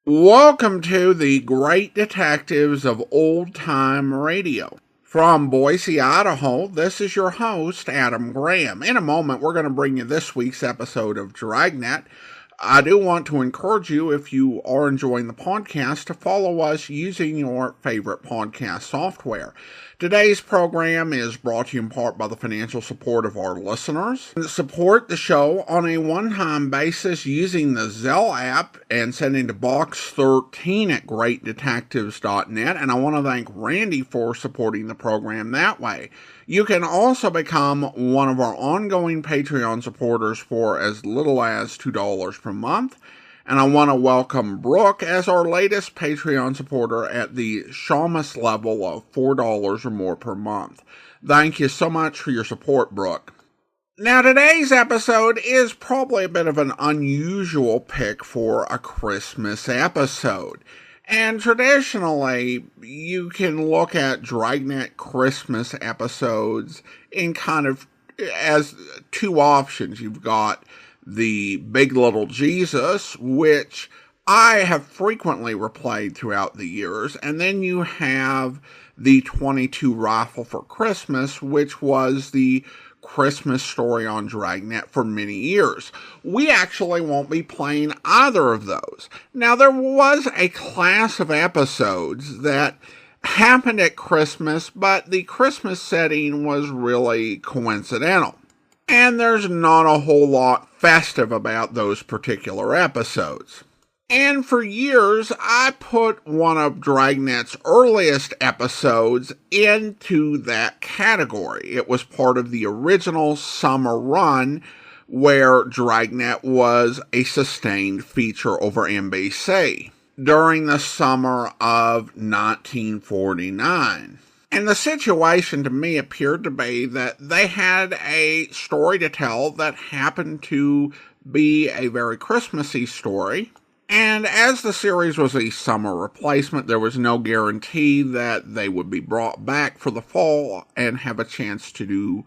Welcome to the Great Detectives of Old Time Radio. From Boise, Idaho, this is your host, Adam Graham. In a moment, we're going to bring you this week's episode of Dragnet. I do want to encourage you, if you are enjoying the podcast, to follow us using your favorite podcast software. Today's program is brought to you in part by the financial support of our listeners. Support the show on a one-time basis using the Zelle app and sending to box 13 at greatdetectives.net. And I want to thank Randy for supporting the program that way. You can also become one of our ongoing Patreon supporters for as little as $2 per month. And I want to welcome Brooke as our latest Patreon supporter at the Shamus level of $4 or more per month. Thank you so much for your support, Brooke. Now, today's episode is probably a bit of an unusual pick for a Christmas episode. And traditionally, you can look at Dragnet Christmas episodes in kind of as two options. You've got the Big Little Jesus, which I have frequently replayed throughout the years, and then you have the 22 Rifle for Christmas, which was the Christmas story on Dragnet for many years. We actually won't be playing either of those. Now, there was a class of episodes that happened at Christmas, but the Christmas setting was really coincidental. And there's not a whole lot festive about those particular episodes. And for years, I put one of Dragnet's earliest episodes into that category. It was part of the original summer run where Dragnet was a sustained feature over NBC during the summer of 1949. And the situation to me appeared to be that they had a story to tell that happened to be a very Christmassy story. And as the series was a summer replacement, there was no guarantee that they would be brought back for the fall and have a chance to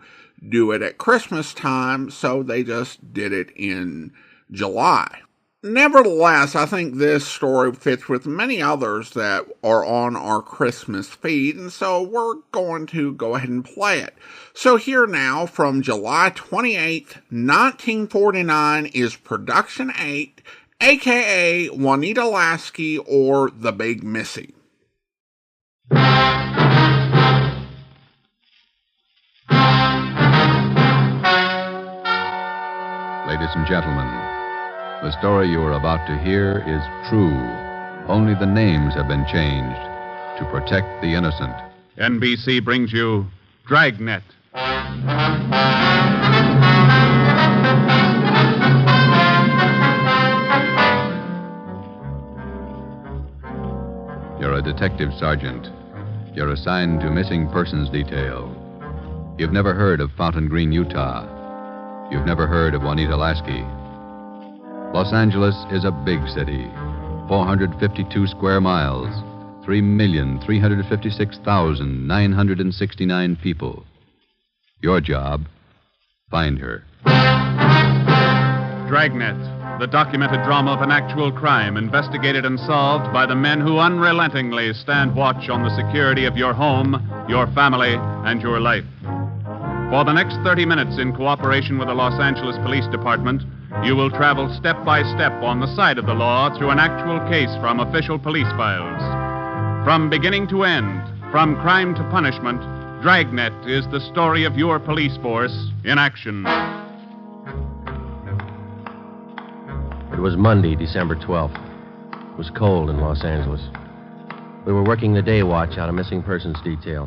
do it at Christmas time, so they just did it in July. Nevertheless, I think this story fits with many others that are on our Christmas feed, and so we're going to go ahead and play it. So here now, from July 28th, 1949, is Production 8, a.k.a. Juanita Lasky, or The Big Missy. Ladies and gentlemen, the story you are about to hear is true. Only the names have been changed to protect the innocent. NBC brings you Dragnet. You're a detective sergeant. You're assigned to missing persons detail. You've never heard of Fountain Green, Utah. You've never heard of Juanita Lasky. Los Angeles is a big city, 452 square miles, 3,356,969 people. Your job, find her. Dragnet, the documented drama of an actual crime investigated and solved by the men who unrelentingly stand watch on the security of your home, your family, and your life. For the next 30 minutes, in cooperation with the Los Angeles Police Department, you will travel step by step on the side of the law through an actual case from official police files. From beginning to end, from crime to punishment, Dragnet is the story of your police force in action. It was Monday, December 12th. It was cold in Los Angeles. We were working the day watch out of missing persons detail.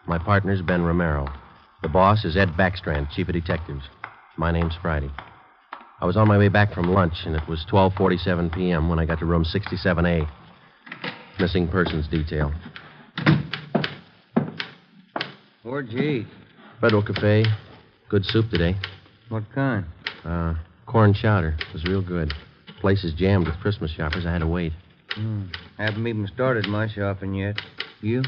My partner's Ben Romero. The boss is Ed Backstrand, chief of detectives. My name's Friday. I was on my way back from lunch, and it was 12:47 p.m. when I got to room 67A. Missing persons detail. Where'd you eat? Federal Cafe. Good soup today. What kind? Corn chowder. It was real good. Place is jammed with Christmas shoppers. I had to wait. Haven't even started my shopping yet. You?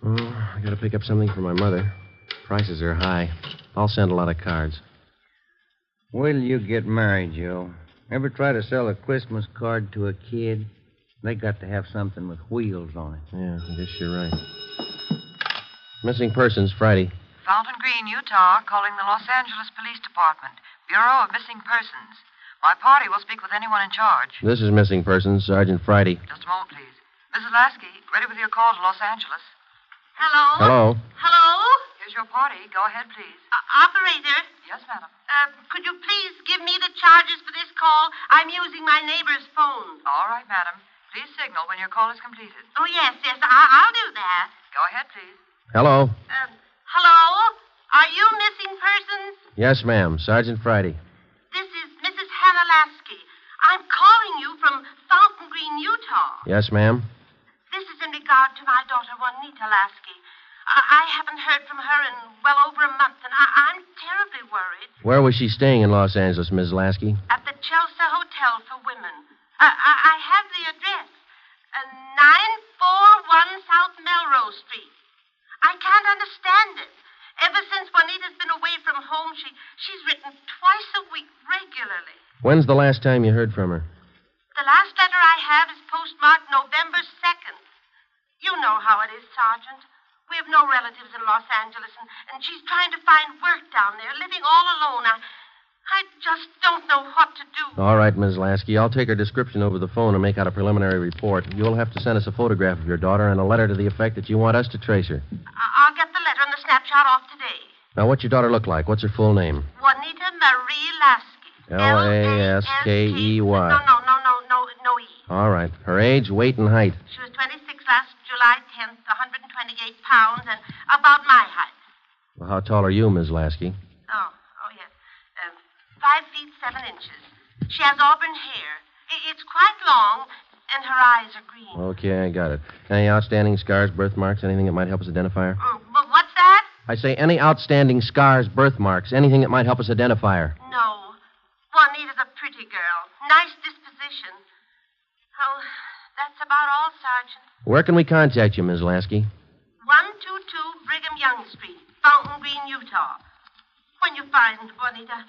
Oh, I gotta pick up something for my mother. Prices are high. I'll send a lot of cards. Wait till you get married, Joe. Ever try to sell a Christmas card to a kid? They got to have something with wheels on it. Yeah, I guess you're right. Missing persons, Friday. Fountain Green, Utah, calling the Los Angeles Police Department. Bureau of Missing Persons. My party will speak with anyone in charge. This is missing persons, Sergeant Friday. Just a moment, please. Mrs. Lasky, ready with your call to Los Angeles. Hello? Hello? Hello? Here's your party. Go ahead, please. Operator? Yes, madam. Could you please give me the charges for this call? I'm using my neighbor's phone. All right, madam. Please signal when your call is completed. Oh, yes. I'll do that. Go ahead, please. Hello? Hello? Are you missing persons? Yes, ma'am. Sergeant Friday. This is Mrs. Hannah Lasky. I'm calling you from Fountain Green, Utah. Yes, ma'am. This is in regard to my daughter, Juanita Lasky. I haven't heard from her in well over a month, and I'm terribly worried. Where was she staying in Los Angeles, Miss Lasky? At the Chelsea Hotel for Women. I have the address. 941 South Melrose Street. I can't understand it. Ever since Juanita's been away from home, she's written twice a week regularly. When's the last time you heard from her? The last letter I have is postmarked November 2nd. You know how it is, Sergeant. We have no relatives in Los Angeles, and she's trying to find work down there, living all alone. I just don't know what to do. All right, Miss Lasky. I'll take her description over the phone and make out a preliminary report. You'll have to send us a photograph of your daughter and a letter to the effect that you want us to trace her. I'll get the letter and the snapshot off today. Now, what's your daughter look like? What's her full name? Juanita Marie Lasky. Laskey. No E. All right. Her age, weight, and height. She was 26 last July 10th, 128 pounds, and about my height. Well, how tall are you, Miss Lasky? Oh, yes. 5 feet 7 inches. She has auburn hair. It's quite long, and her eyes are green. Okay, I got it. Any outstanding scars, birthmarks, anything that might help us identify her? But what's that? I say any outstanding scars, birthmarks, anything that might help us identify her. No. Juanita's a pretty girl. Nice disposition. Oh, that's about all, Sergeant. Where can we contact you, Miss Lasky? 122 Brigham Young Street, Fountain Green, Utah. When you find Juanita,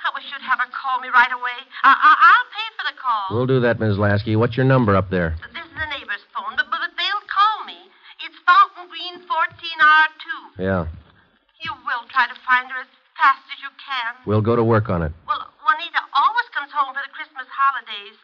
I wish you'd have her call me right away. I'll pay for the call. We'll do that, Miss Lasky. What's your number up there? This is the neighbor's phone, but they'll call me. It's Fountain Green 14R2. Yeah. You will try to find her as fast as you can. We'll go to work on it. Well, Juanita always comes home for the Christmas holidays.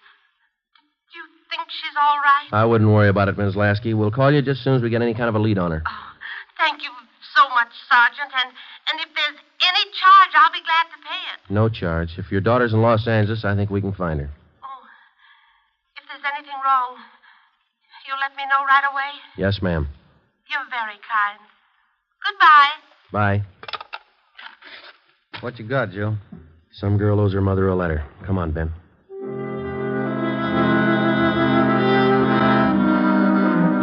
Do you think she's all right? I wouldn't worry about it, Miss Lasky. We'll call you just as soon as we get any kind of a lead on her. Oh, thank you so much, Sergeant. And if there's any charge, I'll be glad to pay it. No charge. If your daughter's in Los Angeles, I think we can find her. Oh, if there's anything wrong, you'll let me know right away? Yes, ma'am. You're very kind. Goodbye. Bye. What you got, Joe? Some girl owes her mother a letter. Come on, Ben.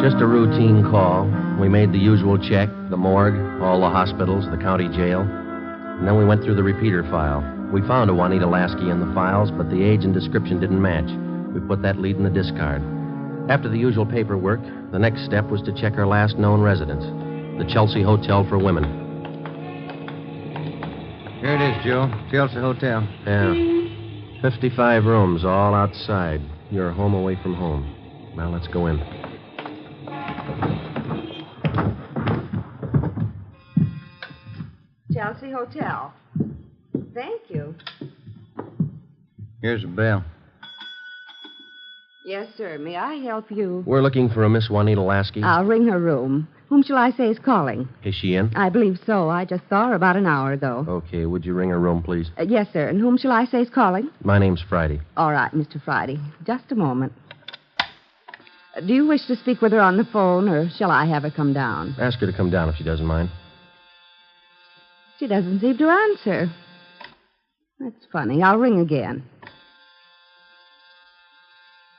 Just a routine call. We made the usual check, the morgue, all the hospitals, the county jail. And then we went through the repeater file. We found a Juanita Lasky in the files, but the age and description didn't match. We put that lead in the discard. After the usual paperwork, the next step was to check her last known residence, the Chelsea Hotel for Women. Here it is, Joe. Chelsea Hotel. Yeah. 55 rooms, all outside. You're home away from home. Now let's go in. Chelsea Hotel. Thank you. Here's a bell. Yes, sir. May I help you? We're looking for a Miss Juanita Lasky. I'll ring her room. Whom shall I say is calling? Is she in? I believe so. I just saw her about an hour ago. Okay, would you ring her room, please? Yes, sir. And whom shall I say is calling? My name's Friday. All right, Mr. Friday. Just a moment. Do you wish to speak with her on the phone, or shall I have her come down? Ask her to come down if she doesn't mind. She doesn't seem to answer. That's funny. I'll ring again.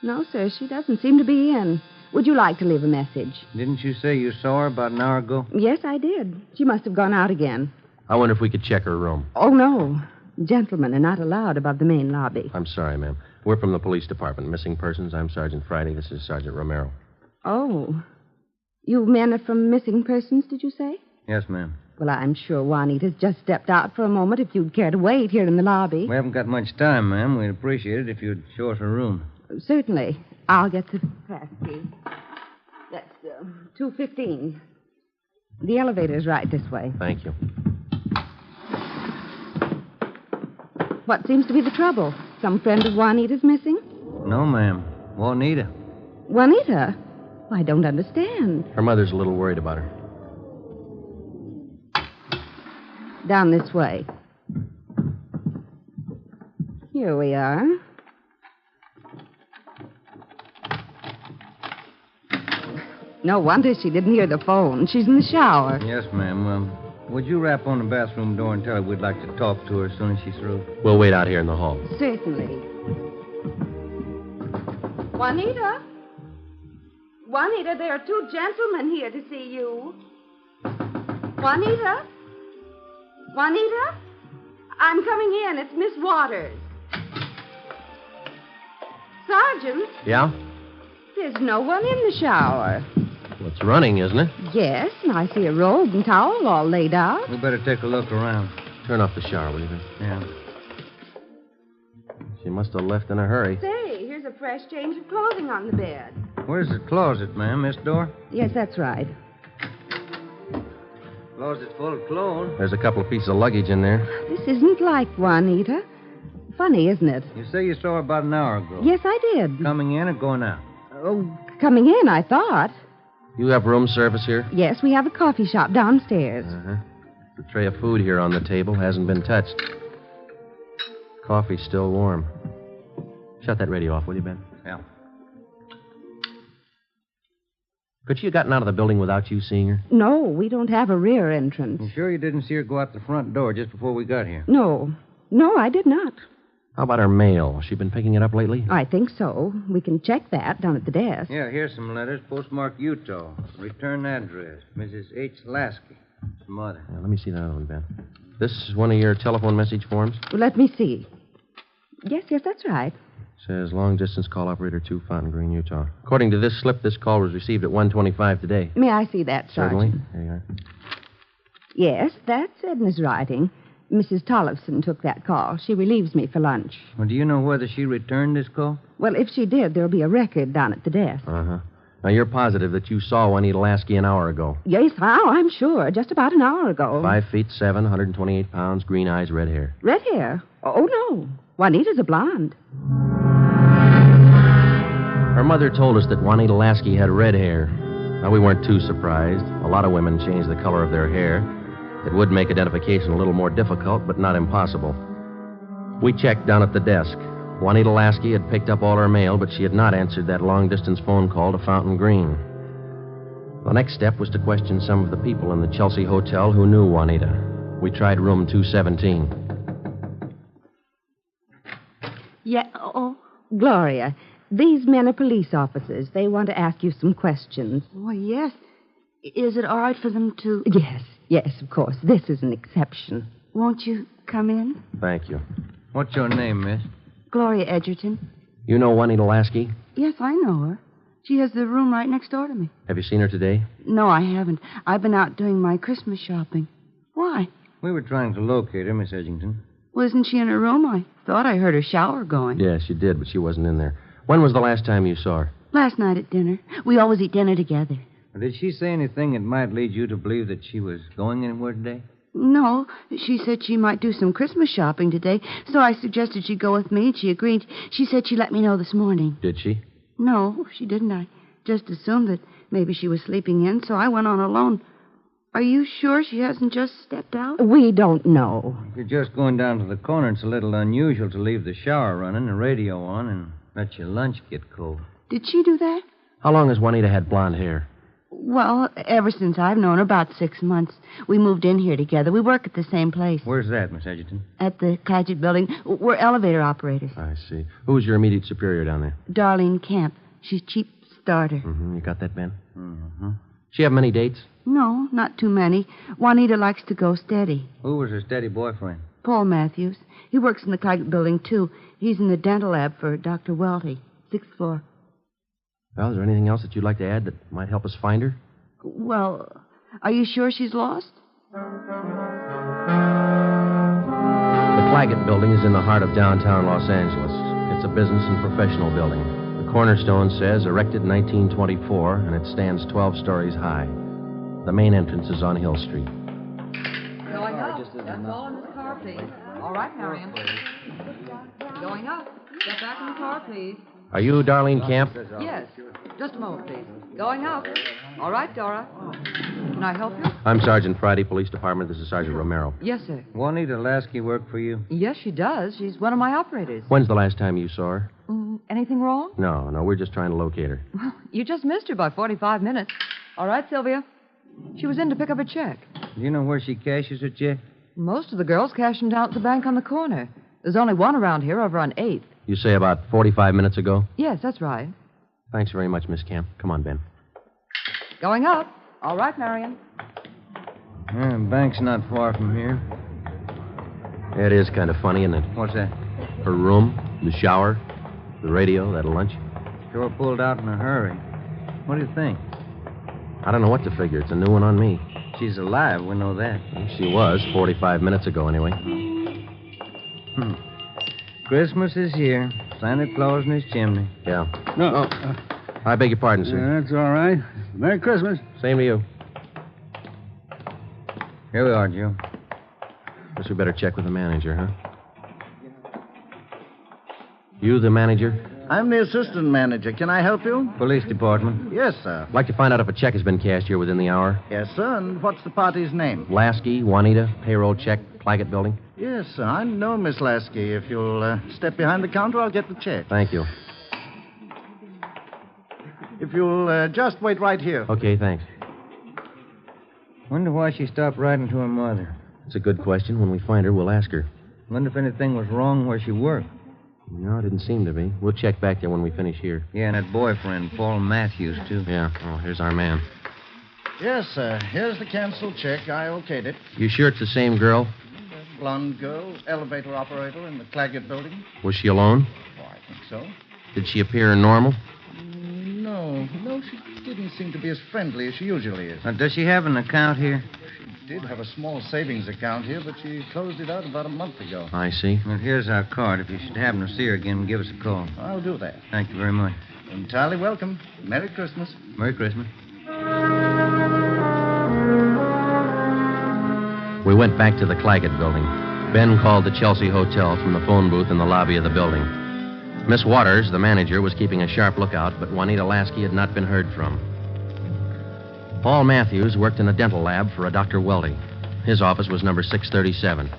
No, sir, she doesn't seem to be in. Would you like to leave a message? Didn't you say you saw her about an hour ago? Yes, I did. She must have gone out again. I wonder if we could check her room. Oh, no. Gentlemen are not allowed above the main lobby. I'm sorry, ma'am. We're from the police department. Missing persons. I'm Sergeant Friday. This is Sergeant Romero. Oh. You men are from Missing Persons, did you say? Yes, ma'am. Well, I'm sure Juanita's just stepped out for a moment if you'd care to wait here in the lobby. We haven't got much time, ma'am. We'd appreciate it if you'd show us her room. Certainly. I'll get the pass key. That's 215. The elevator's right this way. Thank you. What seems to be the trouble? Some friend of Juanita's missing? No, ma'am. Juanita. Juanita? I don't understand. Her mother's a little worried about her. Down this way. Here we are. No wonder she didn't hear the phone. She's in the shower. Yes, ma'am. Would you rap on the bathroom door and tell her we'd like to talk to her as soon as she's through? We'll wait out here in the hall. Certainly. Juanita? Juanita, there are two gentlemen here to see you. Juanita? Juanita? I'm coming in. It's Miss Waters. Sergeant? Yeah? There's no one in the shower. Well, it's running, isn't it? Yes, and I see a robe and towel all laid out. We better take a look around. Turn off the shower, will you, Ben? Yeah. She must have left in a hurry. Say, here's a fresh change of clothing on the bed. Where's the closet, ma'am? This door? Yes, that's right. Closet's full of clothes. There's a couple of pieces of luggage in there. This isn't like Juanita. Funny, isn't it? You say you saw her about an hour ago. Yes, I did. Coming in or going out? Oh, coming in, I thought. You have room service here? Yes, we have a coffee shop downstairs. Uh-huh. The tray of food here on the table hasn't been touched. Coffee's still warm. Shut that radio off, will you, Ben? Yeah. Could she have gotten out of the building without you seeing her? No, we don't have a rear entrance. You sure you didn't see her go out the front door just before we got here? No, I did not. How about her mail? Has she been picking it up lately? I think so. We can check that down at the desk. Yeah, here's some letters. Postmarked Utah. Return address. Mrs. H. Lasky. Mother. Yeah, let me see that other one, Ben. This is one of your telephone message forms? Well, let me see. Yes, that's right. Says long-distance call operator 2, Fountain Green, Utah. According to this slip, this call was received at 1:25 today. May I see that, Sergeant? Certainly. There you are. Yes, that's Edna's writing. Mrs. Tollefson took that call. She relieves me for lunch. Well, do you know whether she returned this call? Well, if she did, there'll be a record down at the desk. Uh-huh. Now, you're positive that you saw Juanita Lasky an hour ago? Yes, I'm sure. Just about an hour ago. 5'7", 128 pounds, green eyes, red hair. Red hair? Oh, no. Juanita's a blonde. Her mother told us that Juanita Lasky had red hair. Now, we weren't too surprised. A lot of women change the color of their hair. It would make identification a little more difficult, but not impossible. We checked down at the desk. Juanita Lasky had picked up all her mail, but she had not answered that long-distance phone call to Fountain Green. The next step was to question some of the people in the Chelsea Hotel who knew Juanita. We tried room 217. Yeah, Gloria, these men are police officers. They want to ask you some questions. Oh, yes. Is it all right for them to... Yes, of course. This is an exception. Won't you come in? Thank you. What's your name, miss? Gloria Edgerton. You know Juanita Lasky? Yes, I know her. She has the room right next door to me. Have you seen her today? No, I haven't. I've been out doing my Christmas shopping. Why? We were trying to locate her, Miss Edgerton. Well, isn't she in her room? I thought I heard her shower going. Yes, you did, but she wasn't in there. When was the last time you saw her? Last night at dinner. We always eat dinner together. Did she say anything that might lead you to believe that she was going anywhere today? No. She said she might do some Christmas shopping today, so I suggested she go with me, and she agreed. She said she'd let me know this morning. Did she? No, she didn't. I just assumed that maybe she was sleeping in, so I went on alone. Are you sure she hasn't just stepped out? We don't know. If you're just going down to the corner, it's a little unusual to leave the shower running, the radio on, and let your lunch get cold. Did she do that? How long has Juanita had blonde hair? Well, ever since I've known her, about 6 months. We moved in here together. We work at the same place. Where's that, Miss Edgerton? At the Clagett building. We're elevator operators. I see. Who's your immediate superior down there? Darlene Camp. She's chief starter. Mm-hmm. You got that, Ben? Mm-hmm. She have many dates? No, not too many. Juanita likes to go steady. Who was her steady boyfriend? Paul Matthews. He works in the Claggett building, too. He's in the dental lab for Dr. Welty, 6th floor. Well, is there anything else that you'd like to add that might help us find her? Well, are you sure she's lost? The Claggett building is in the heart of downtown Los Angeles. It's a business and professional building. The cornerstone says erected in 1924, and it stands 12 stories high. The main entrance is on Hill Street. Going up. That's all in this car, please. All right, Marion. Going up. Get back in the car, please. Are you Darlene Camp? Yes. Just a moment, please. Going up. All right, Dora. Can I help you? I'm Sergeant Friday, Police Department. This is Sergeant Romero. Yes, sir. Juanita Lasky work for you? Yes, she does. She's one of my operators. When's the last time you saw her? Anything wrong? No, we're just trying to locate her. Well, you just missed her by 45 minutes. All right, Sylvia. She was in to pick up a check. Do you know where she cashes her check? Most of the girls cash them down at the bank on the corner. There's only one around here over on 8th. You say about 45 minutes ago? Yes, that's right. Thanks very much, Miss Camp. Come on, Ben. Going up. All right, Marion. Bank's not far from here. It is kind of funny, isn't it? What's that? Her room, the shower, the radio, that lunch. Sure pulled out in a hurry. What do you think? I don't know what to figure. It's a new one on me. She's alive, we know that. She was 45 minutes ago, anyway. Christmas is here. Santa Claus in his chimney. Yeah. No. I beg your pardon, sir. That's all right. Merry Christmas. Same to you. Here we are, Joe. Guess we better check with the manager, huh? You the manager? I'm the assistant manager. Can I help you? Police department. Yes, sir. I'd like to find out if a check has been cashed here within the hour. Yes, sir. And what's the party's name? Lasky, Juanita, payroll check, Claggett building. Yes, sir. I know Miss Lasky. If you'll step behind the counter, I'll get the check. Thank you. If you'll just wait right here. Okay, thanks. Wonder why she stopped writing to her mother. It's a good question. When we find her, we'll ask her. Wonder if anything was wrong where she worked. No, it didn't seem to be. We'll check back there when we finish here. Yeah, and that boyfriend, Paul Matthews, too. Yeah. Oh, here's our man. Yes, sir. Here's the canceled check. I okayed it. You sure it's the same girl? Blonde girl, elevator operator in the Claggett building. Was she alone? Oh, I think so. Did she appear normal? No, she didn't seem to be as friendly as she usually is. Does she have an account here? She did have a small savings account here, but she closed it out about a month ago. I see. Well, here's our card. If you should happen to see her again, give us a call. I'll do that. Thank you very much. Entirely welcome. Merry Christmas. Merry Christmas. We went back to the Claggett building. Ben called the Chelsea Hotel from the phone booth in the lobby of the building. Miss Waters, the manager, was keeping a sharp lookout, but Juanita Lasky had not been heard from. Paul Matthews worked in a dental lab for a Dr. Welty. His office was number 637.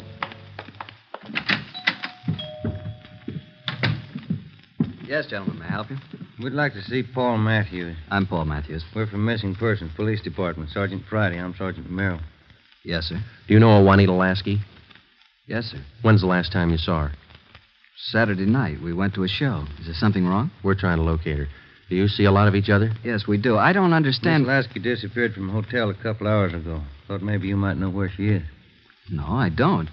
Yes, gentlemen, may I help you? We'd like to see Paul Matthews. I'm Paul Matthews. We're from Missing Persons Police Department. Sergeant Friday. I'm Sergeant Romero. Yes, sir. Do you know a Juanita Lasky? Yes, sir. When's the last time you saw her? Saturday night. We went to a show. Is there something wrong? We're trying to locate her. Do you see a lot of each other? Yes, we do. I don't understand. Miss Lasky disappeared from a hotel a couple hours ago. Thought maybe you might know where she is. No, I don't.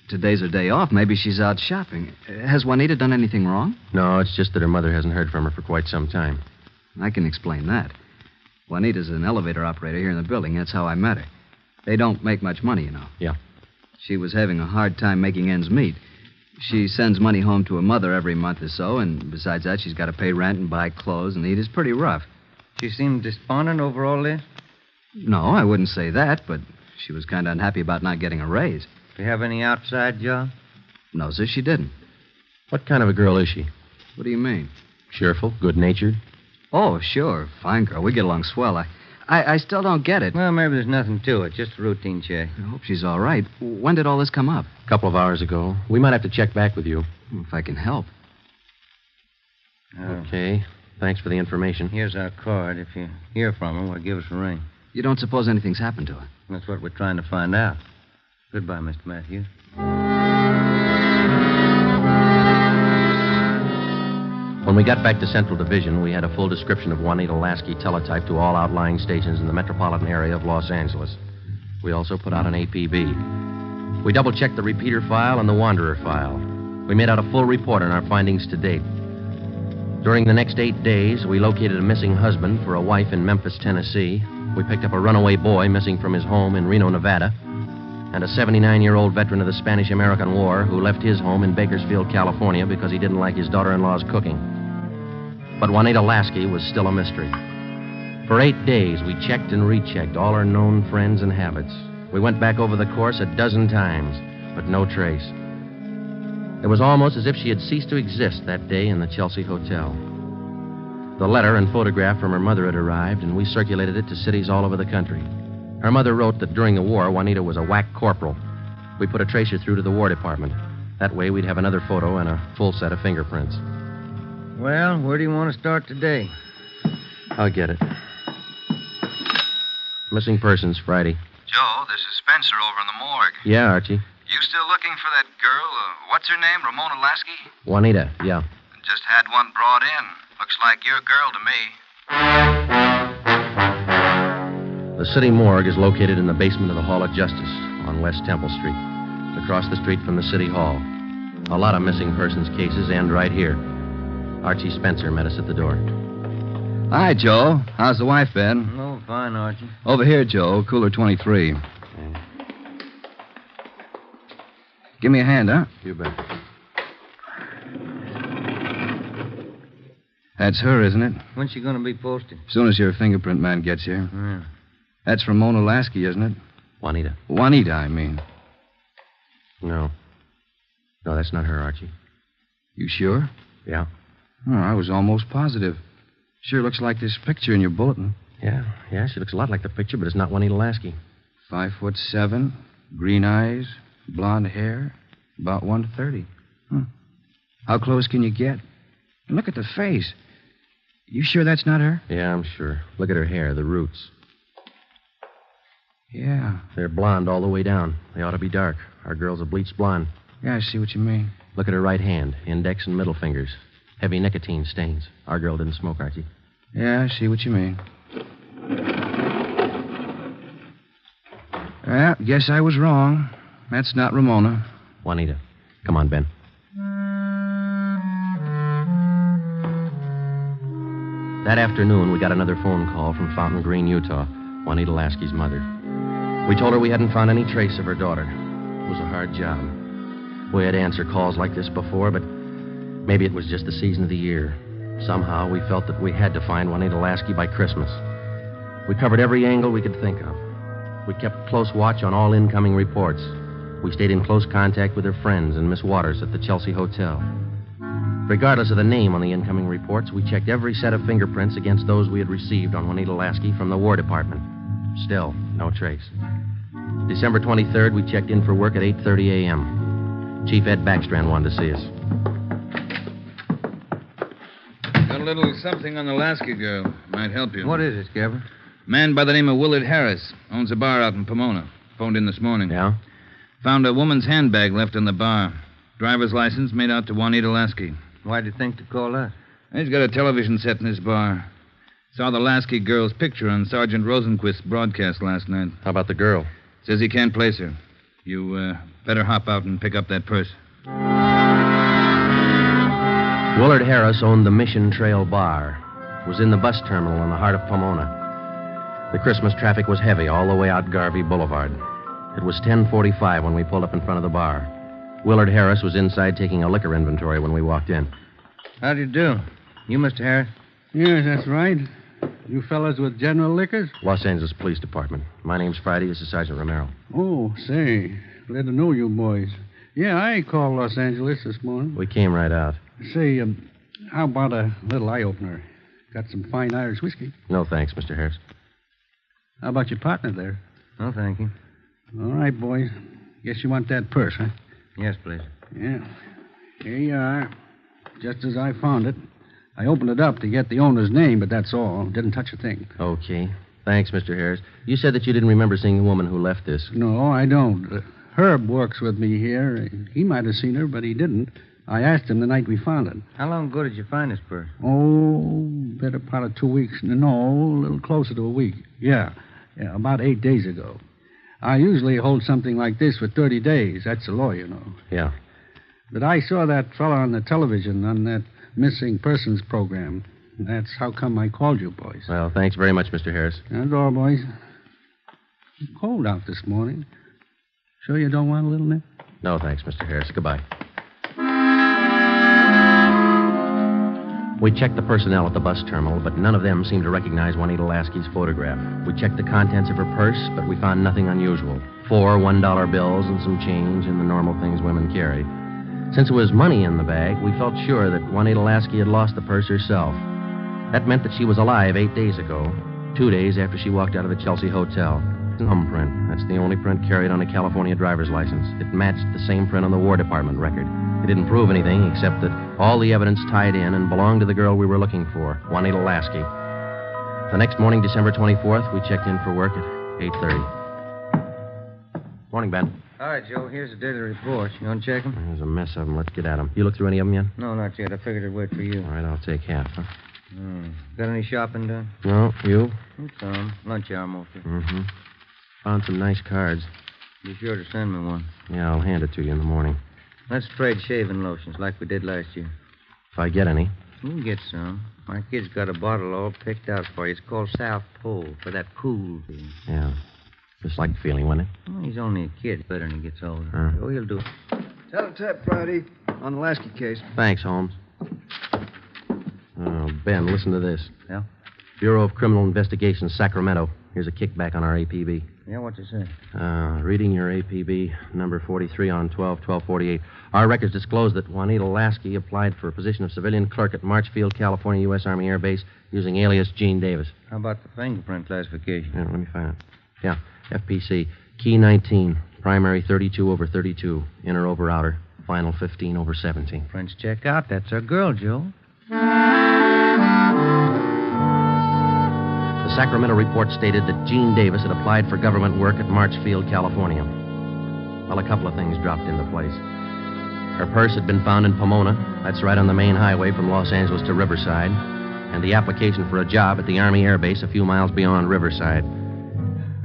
Today's her day off. Maybe she's out shopping. Has Juanita done anything wrong? No, it's just that her mother hasn't heard from her for quite some time. I can explain that. Juanita's an elevator operator here in the building. That's how I met her. They don't make much money, you know. Yeah. She was having a hard time making ends meet. She sends money home to her mother every month or so, and besides that, she's got to pay rent and buy clothes and eat. It's pretty rough. She seemed despondent over all this? No, I wouldn't say that, but she was kind of unhappy about not getting a raise. Do you have any outside job? No, sir, she didn't. What kind of a girl is she? What do you mean? Cheerful, good-natured? Oh, sure. Fine girl. We get along swell. I still don't get it. Well, maybe there's nothing to it. Just a routine check. I hope she's all right. When did all this come up? A couple of hours ago. We might have to check back with you. If I can help. Okay. Thanks for the information. Here's our card. If you hear from her, well, give us a ring. You don't suppose anything's happened to her? That's what we're trying to find out. Goodbye, Mr. Matthews. When we got back to Central Division, we had a full description of Juanita Lasky teletyped to all outlying stations in the metropolitan area of Los Angeles. We also put out an APB. We double-checked the repeater file and the wanderer file. We made out a full report on our findings to date. During the next 8 days, we located a missing husband for a wife in Memphis, Tennessee. We picked up a runaway boy missing from his home in Reno, Nevada, and a 79-year-old veteran of the Spanish-American War who left his home in Bakersfield, California because he didn't like his daughter-in-law's cooking. But Juanita Lasky was still a mystery. For 8 days, we checked and rechecked all her known friends and habits. We went back over the course a dozen times, but no trace. It was almost as if she had ceased to exist that day in the Chelsea Hotel. The letter and photograph from her mother had arrived, and we circulated it to cities all over the country. Her mother wrote that during the war, Juanita was a whack corporal. We put a tracer through to the War Department. That way, we'd have another photo and a full set of fingerprints. Well, where do you want to start today? I'll get it. Missing persons, Friday. Joe, this is Spencer over in the morgue. Yeah, Archie. You still looking for that girl? What's her name? Ramona Lasky? Juanita, yeah. Just had one brought in. Looks like your girl to me. The city morgue is located in the basement of the Hall of Justice on West Temple Street, across the street from the City Hall. A lot of missing persons cases end right here. Archie Spencer met us at the door. Hi, Joe. How's the wife, Ben? Oh, fine, Archie. Over here, Joe. Cooler 23. Give me a hand, huh? You bet. That's her, isn't it? When's she going to be posted? As soon as your fingerprint man gets here. Yeah. That's Ramona Lasky, isn't it? Juanita. Juanita, I mean. No. No, that's not her, Archie. You sure? Yeah. Oh, I was almost positive. Sure looks like this picture in your bulletin. Yeah, she looks a lot like the picture, but it's not Juanita Lasky. 5'7", green eyes, blonde hair, about 130. How close can you get? And look at the face. You sure that's not her? Yeah, I'm sure. Look at her hair, the roots. Yeah. They're blonde all the way down. They ought to be dark. Our girl's a bleached blonde. Yeah, I see what you mean. Look at her right hand, index and middle fingers. Heavy nicotine stains. Our girl didn't smoke, Archie. Yeah, I see what you mean. Well, guess I was wrong. That's not Ramona. Juanita. Come on, Ben. That afternoon, we got another phone call from Fountain Green, Utah, Juanita Lasky's mother. We told her we hadn't found any trace of her daughter. It was a hard job. We had answered calls like this before, but maybe it was just the season of the year. Somehow, we felt that we had to find Juanita Lasky by Christmas. We covered every angle we could think of. We kept close watch on all incoming reports. We stayed in close contact with her friends and Miss Waters at the Chelsea Hotel. Regardless of the name on the incoming reports, we checked every set of fingerprints against those we had received on Juanita Lasky from the War Department. Still, no trace. December 23rd, we checked in for work at 8:30 a.m. Chief Ed Backstrand wanted to see us. Got a little something on the Lasky girl. Might help you. What is it, Skipper? Man by the name of Willard Harris. Owns a bar out in Pomona. Phoned in this morning. Yeah? Found a woman's handbag left in the bar. Driver's license made out to Juanita Lasky. Why'd you think to call us? He's got a television set in his bar. Saw the Lasky girl's picture on Sergeant Rosenquist's broadcast last night. How about the girl? Says he can't place her. You better hop out and pick up that purse. Willard Harris owned the Mission Trail Bar. It was in the bus terminal in the heart of Pomona. The Christmas traffic was heavy all the way out Garvey Boulevard. It was 10:45 when we pulled up in front of the bar. Willard Harris was inside taking a liquor inventory when we walked in. How do you do? You, Mr. Harris? Yes, that's right. You fellas with General Liquors? Los Angeles Police Department. My name's Friday. This is Sergeant Romero. Oh, say. Glad to know you boys. Yeah, I called Los Angeles this morning. We came right out. Say, how about a little eye-opener? Got some fine Irish whiskey. No, thanks, Mr. Harris. How about your partner there? No, thank you. All right, boys. Guess you want that purse, huh? Yes, please. Yeah. Here you are. Just as I found it. I opened it up to get the owner's name, but that's all. Didn't touch a thing. Okay. Thanks, Mr. Harris. You said that you didn't remember seeing the woman who left this. No, I don't. Herb works with me here. He might have seen her, but he didn't. I asked him the night we found it. How long ago did you find this purse? Oh, better part of 2 weeks. No, a little closer to a week. Yeah, about 8 days ago. I usually hold something like this for 30 days. That's the law, you know. Yeah. But I saw that fella on the television on that missing persons program. That's how come I called you, boys. Well, thanks very much, Mr. Harris. That's all, boys. It's cold out this morning. Sure you don't want a little nip? No, thanks, Mr. Harris. Goodbye. We checked the personnel at the bus terminal, but none of them seemed to recognize Juanita Lasky's photograph. We checked the contents of her purse, but we found nothing unusual. 4 $1 bills and some change and the normal things women carry. Since it was money in the bag, we felt sure that Juanita Lasky had lost the purse herself. That meant that she was alive 8 days ago, 2 days after she walked out of the Chelsea Hotel. Thumbprint. That's the only print carried on a California driver's license. It matched the same print on the War Department record. It didn't prove anything except that all the evidence tied in and belonged to the girl we were looking for, Juanita Lasky. The next morning, December 24th, we checked in for work at 8:30. Morning, Ben. All right, Joe, here's the daily report. You want to check them? There's a mess of them. Let's get at them. You look through any of them yet? No, not yet. I figured I'd wait for you. All right, I'll take half, huh? Got any shopping done? No, you? Some. Lunch hour mostly. Mm-hmm. Found some nice cards. Be sure to send me one. Yeah, I'll hand it to you in the morning. Let's trade shaving lotions like we did last year. If I get any. You can get some. My kid's got a bottle all picked out for you. It's called South Pole for that cool thing. Yeah. Just like the feeling, wasn't it? Well, he's only a kid. Better when he gets older. Oh, he'll do it. Tell-tap, Friday, on the Lasky case. Thanks, Holmes. Oh, Ben, listen to this. Yeah? Bureau of Criminal Investigation, Sacramento. Here's a kickback on our APB. Yeah, what's it say? Reading your APB, number 43 on 12-1248. Our records disclose that Juanita Lasky applied for a position of civilian clerk at Marchfield, California, U.S. Army Air Base, using alias Gene Davis. How about the fingerprint classification? Yeah, let me find it. Yeah, FPC. Key 19, primary 32/32, inner over outer, final 15/17. Prints check out. That's our girl, Joe. The Sacramento report stated that Gene Davis had applied for government work at Marchfield, California. Well, a couple of things dropped into place. Her purse had been found in Pomona. That's right on the main highway from Los Angeles to Riverside. And the application for a job at the Army Air Base a few miles beyond Riverside.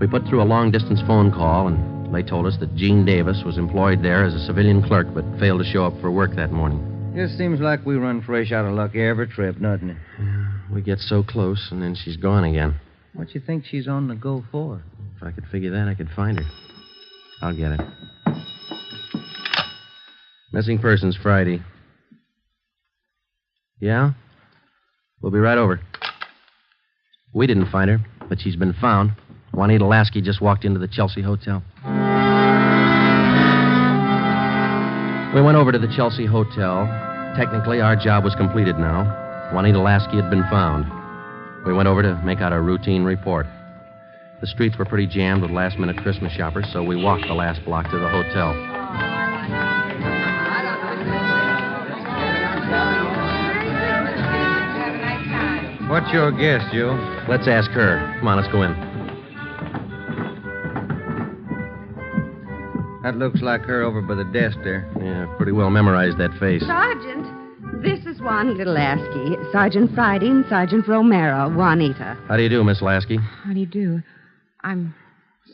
We put through a long-distance phone call, and they told us that Gene Davis was employed there as a civilian clerk but failed to show up for work that morning. Just seems like we run fresh out of luck every trip, doesn't it? Yeah, we get so close, and then she's gone again. What you think she's on the go for? If I could figure that, I could find her. I'll get it. Missing persons, Friday. Yeah? We'll be right over. We didn't find her, but she's been found. Juanita Lasky just walked into the Chelsea Hotel. We went over to the Chelsea Hotel. Technically, our job was completed now. Juanita Lasky had been found. We went over to make out a routine report. The streets were pretty jammed with last-minute Christmas shoppers, so we walked the last block to the hotel. What's your guess, Joe? Let's ask her. Come on, let's go in. That looks like her over by the desk there. Yeah, pretty well memorized that face. Sergeant, this is Juanita Lasky. Sergeant Friday and Sergeant Romero, Juanita. How do you do, Miss Lasky? How do you do? I'm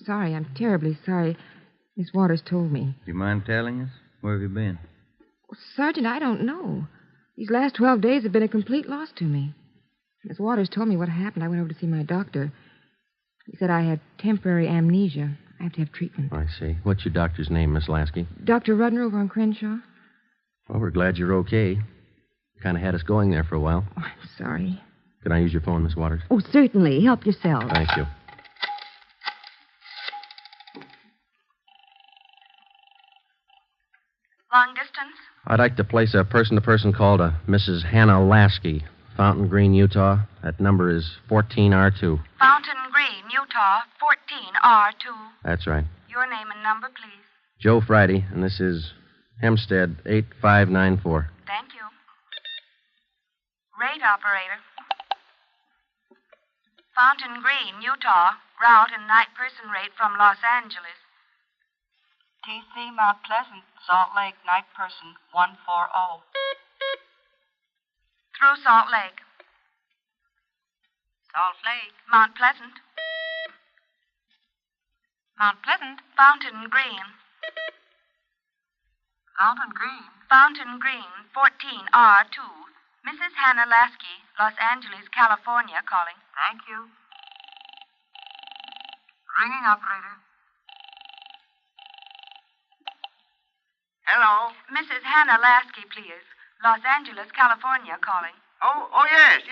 sorry. I'm terribly sorry. Miss Waters told me. Do you mind telling us? Where have you been? Sergeant, I don't know. These last 12 days have been a complete loss to me. Miss Waters told me what happened. I went over to see my doctor. He said I had temporary amnesia. I have to have treatment. I see. What's your doctor's name, Miss Lasky? Dr. Rudner over on Crenshaw. Well, we're glad you're okay. Kind of had us going there for a while. Oh, I'm sorry. Can I use your phone, Miss Waters? Oh, certainly. Help yourself. Thank you. Long distance? I'd like to place a person-to-person call to Mrs. Hannah Lasky, Fountain Green, Utah. That number is 14R2. Fountain Green, Utah, 14R2. That's right. Your name and number, please. Joe Friday, and this is Hempstead 8594. Thank you. Rate operator. Fountain Green, Utah, route and night person rate from Los Angeles. TC Mount Pleasant, Salt Lake, night person 140. Through Salt Lake. Salt Lake. Mount Pleasant. Mount Pleasant. Fountain Green. Fountain Green. Fountain Green, 14R2. Mrs. Hannah Lasky, Los Angeles, California, calling. Thank you. Ringing, operator. Hello? Mrs. Hannah Lasky, please. Los Angeles, California, calling. Oh, yes.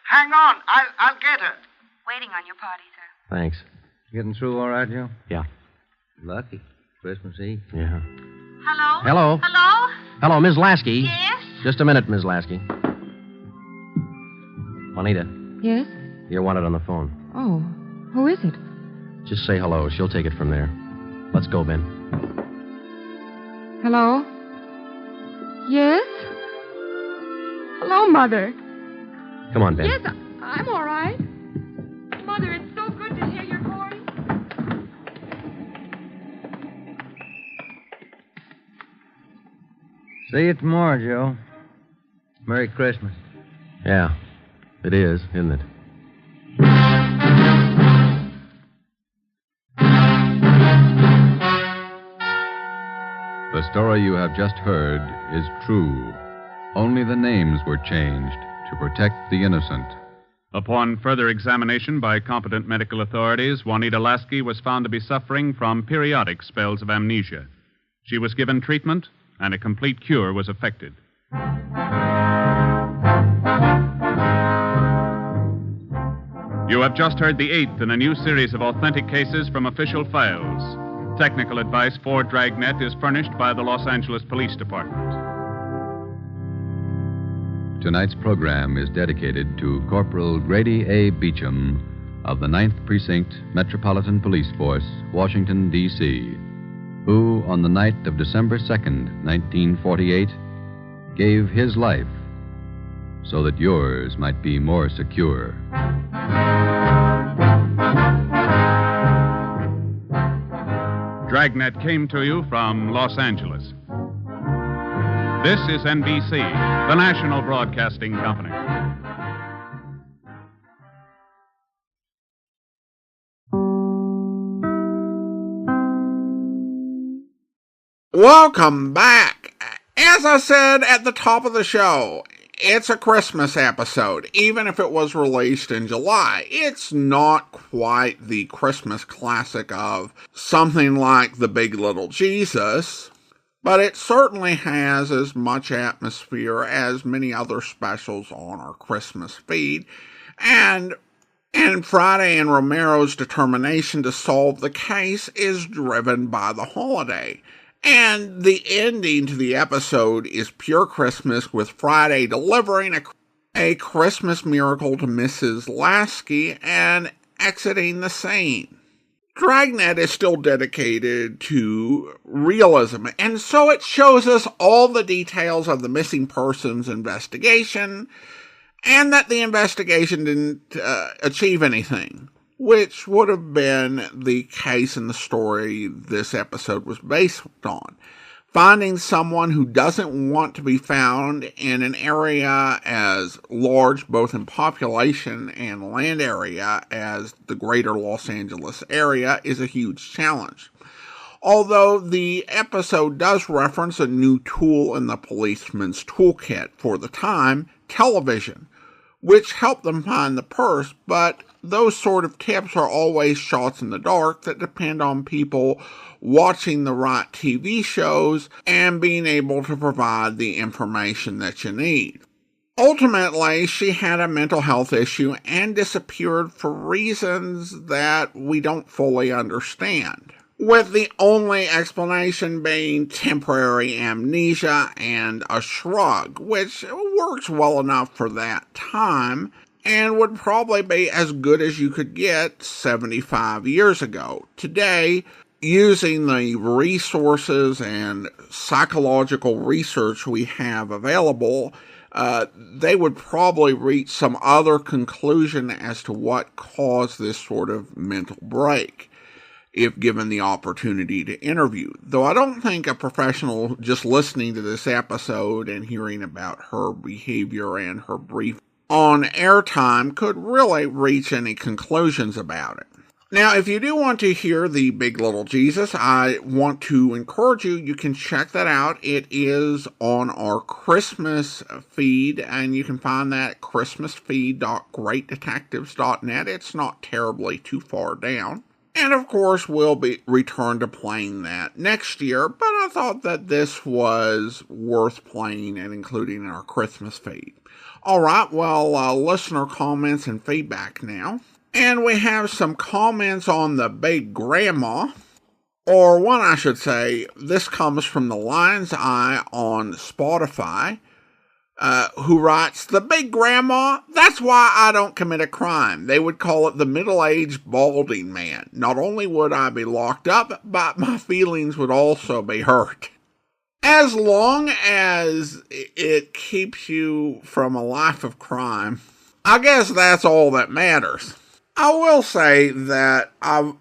Hang on. I'll get her. Waiting on your party, sir. Thanks. Getting through all right, Joe? Yeah. Lucky. Christmas Eve. Yeah. Hello? Hello. Hello? Hello, Ms. Lasky. Yes? Just a minute, Ms. Lasky. Juanita, Yes? you're wanted on the phone. Oh, who is it? Just say hello. She'll take it from there. Let's go, Ben. Hello? Yes? Hello, Mother. Come on, Ben. Yes, I'm all right. Mother, it's so good to hear your voice. See you tomorrow, Joe. Merry Christmas. Yeah, it is, isn't it? The story you have just heard is true. Only the names were changed to protect the innocent. Upon further examination by competent medical authorities, Juanita Lasky was found to be suffering from periodic spells of amnesia. She was given treatment, and a complete cure was effected. You have just heard the 8th in a new series of authentic cases from official files. Technical advice for Dragnet is furnished by the Los Angeles Police Department. Tonight's program is dedicated to Corporal Grady A. Beecham of the 9th Precinct Metropolitan Police Force, Washington, D.C., who, on the night of December 2nd, 1948, gave his life so that yours might be more secure. Dragnet came to you from Los Angeles. This is NBC, the national broadcasting company. Welcome back. As I said at the top of the show, it's a Christmas episode. Even if it was released in July, it's not quite the Christmas classic of something like The Big Little Jesus, but it certainly has as much atmosphere as many other specials on our Christmas feed. And Friday and Romero's determination to solve the case is driven by the holiday. And the ending to the episode is pure Christmas, with Friday delivering a Christmas miracle to Mrs. Lasky and exiting the scene. Dragnet is still dedicated to realism, and so it shows us all the details of the missing persons investigation, and that the investigation didn't achieve anything, which would have been the case in the story this episode was based on. Finding someone who doesn't want to be found in an area as large, both in population and land area, as the greater Los Angeles area is a huge challenge. Although the episode does reference a new tool in the policeman's toolkit for the time, television, which helped them find the purse, but those sort of tips are always shots in the dark that depend on people watching the right TV shows and being able to provide the information that you need. Ultimately, she had a mental health issue and disappeared for reasons that we don't fully understand, with the only explanation being temporary amnesia and a shrug, which works well enough for that time and would probably be as good as you could get 75 years ago. Today, using the resources and psychological research we have available, they would probably reach some other conclusion as to what caused this sort of mental break. if given the opportunity to interview. Though I don't think a professional just listening to this episode and hearing about her behavior and her brief on-air time could really reach any conclusions about it. Now, if you do want to hear the Big Little Jesus, I want to encourage you. You can check that out. It is on our Christmas feed, and you can find that at christmasfeed.greatdetectives.net. It's not terribly too far down. And, of course, we'll be returned to playing that next year, but I thought that this was worth playing and including in our Christmas feed. All right, well, listener comments and feedback now. And we have some comments on the Big Grandma, or one I should say. This comes from the Lion's Eye on Spotify, who writes, "The Big Grandma, that's why I don't commit a crime. They would call it the middle-aged balding man. Not only would I be locked up, but my feelings would also be hurt." As long as it keeps you from a life of crime, I guess that's all that matters. I will say that I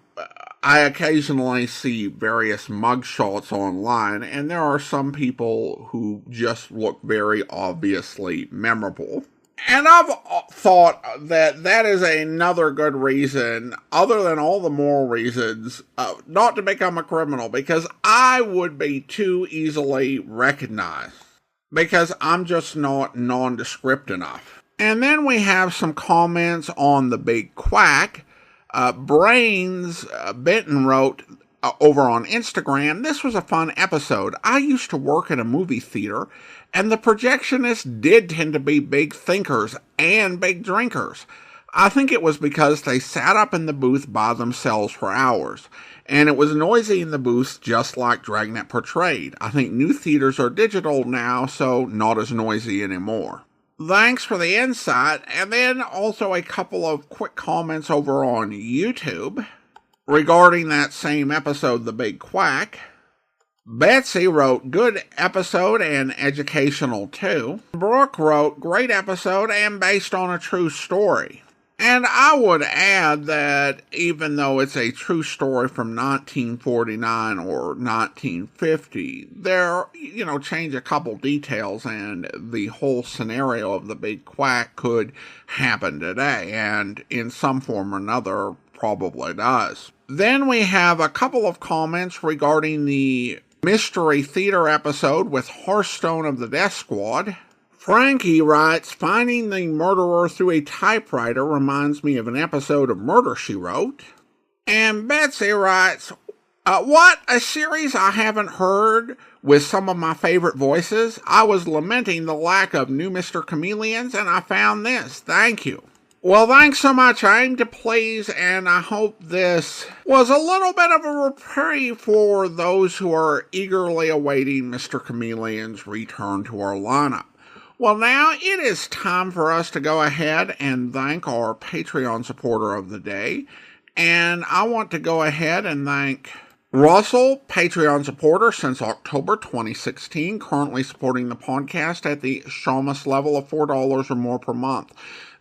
occasionally see various mugshots online, and there are some people who just look very obviously memorable. And I've thought that that is another good reason, other than all the moral reasons, not to become a criminal, because I would be too easily recognized, because I'm just not nondescript enough. And then we have some comments on the Big Quack. Brains Benton wrote over on Instagram, "This was a fun episode. I used to work at a movie theater, and the projectionists did tend to be big thinkers and big drinkers. I think it was because they sat up in the booth by themselves for hours, and it was noisy in the booths just like Dragnet portrayed. I think new theaters are digital now, so not as noisy anymore." Thanks for the insight, and then also a couple of quick comments over on YouTube regarding that same episode, The Big Quack. Betsy wrote, "Good episode and educational too." Brooke wrote, "Great episode and based on a true story." And I would add that even though it's a true story from 1949 or 1950, there, change a couple details and the whole scenario of the Big Quack could happen today, and in some form or another probably does. Then we have a couple of comments regarding the Mystery Theater episode with Hearthstone of the Death Squad. Frankie writes, "Finding the murderer through a typewriter reminds me of an episode of Murder, She Wrote." And Betsy writes, "What? A series I haven't heard with some of my favorite voices? I was lamenting the lack of new Mr. Chameleons, and I found this. Thank you." Well, thanks so much. I aim to please, and I hope this was a little bit of a reprieve for those who are eagerly awaiting Mr. Chameleon's return to our lineup. Well, now it is time for us to go ahead and thank our Patreon supporter of the day. And I want to go ahead and thank Russell, Patreon supporter since October 2016, currently supporting the podcast at the Shamus level of $4 or more per month.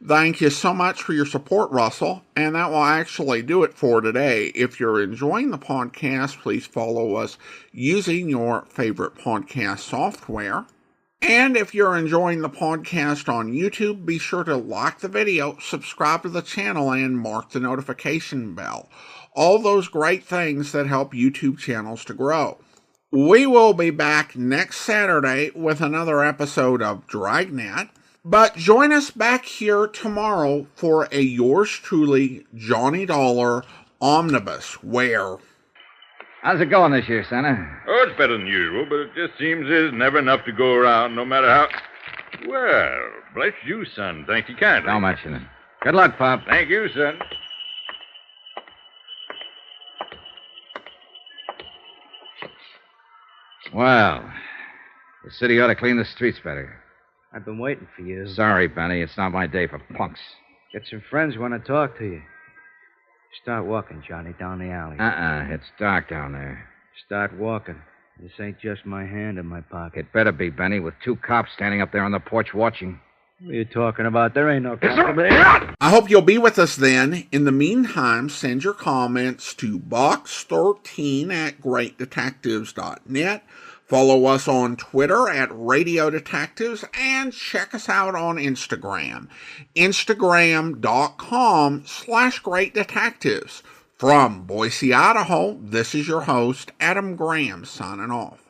Thank you so much for your support, Russell. And that will actually do it for today. If you're enjoying the podcast, please follow us using your favorite podcast software. And if you're enjoying the podcast on YouTube, be sure to like the video, subscribe to the channel, and mark the notification bell. All those great things that help YouTube channels to grow. We will be back next Saturday with another episode of Dragnet. But join us back here tomorrow for a yours truly, Johnny Dollar Omnibus, where... How's it going this year, Santa? Oh, it's better than usual, but it just seems there's never enough to go around, no matter how... Well, bless you, son. Thank you kindly. Don't mention it. Good luck, Pop. Thank you, son. Well, the city ought to clean the streets better. I've been waiting for you. Sorry, Benny. It's not my day for punks. Get some friends who want to talk to you. Start walking, Johnny, down the alley. It's dark down there. Start walking. This ain't just my hand in my pocket. It better be, Benny, with two cops standing up there on the porch watching. What are you talking about? There ain't no I hope you'll be with us then. In the meantime, send your comments to box13@greatdetectives.net. Follow us on Twitter at Radio Detectives and check us out on Instagram. Instagram.com/Great Detectives. From Boise, Idaho, this is your host, Adam Graham, signing off.